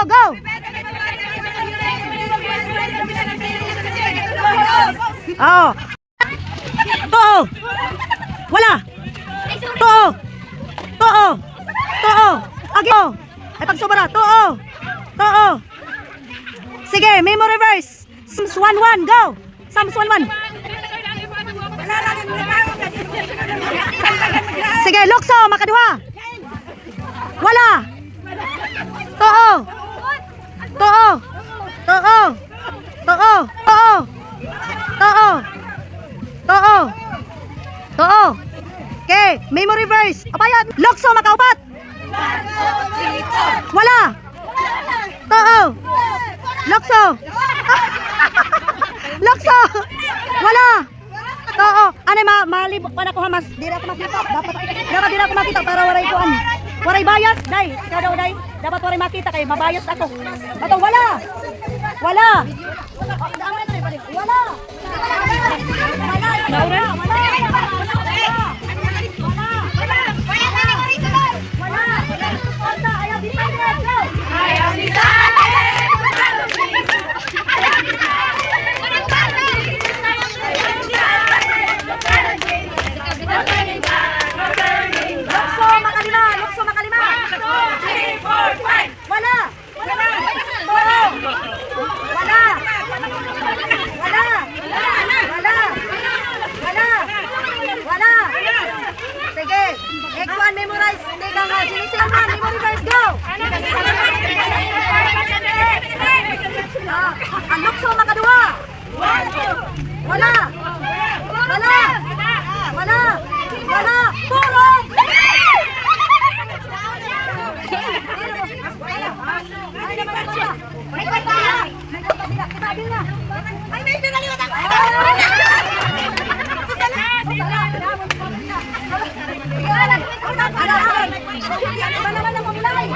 go! Oh. Too. Wala. Too. Too. Too. Agi. Ay pagsubara. Too. Too. Sige, memory verse. Psalms 1:1, go. Psalms 1:1. Sige, lukso, makaduha. Wala. Too. Too. Too. Too. Too. Too. Too. Too. Okay, memory verse. Apayat, lukso, makaupat. Wala. Too. Lukso. Lukso. Wala. Too. Ano malibok pa na ko hamas. Di na ako makita. Dapat di na ako makita para waray kuan. Waray bias, day. Ikaw daw, day. Dapat waray makita kay mabayas ako. Bato wala. Wala. Wala. Memorize, teka nga, Genesis naman, memory verse, go! Ang lukso, makaduha! Wala! Wala! Wala! Wala! Puro! Ay, naman ako ba? Ay, kabila! Kabila! Ay, may pinaliwat ako! Wala naman ang mamulay.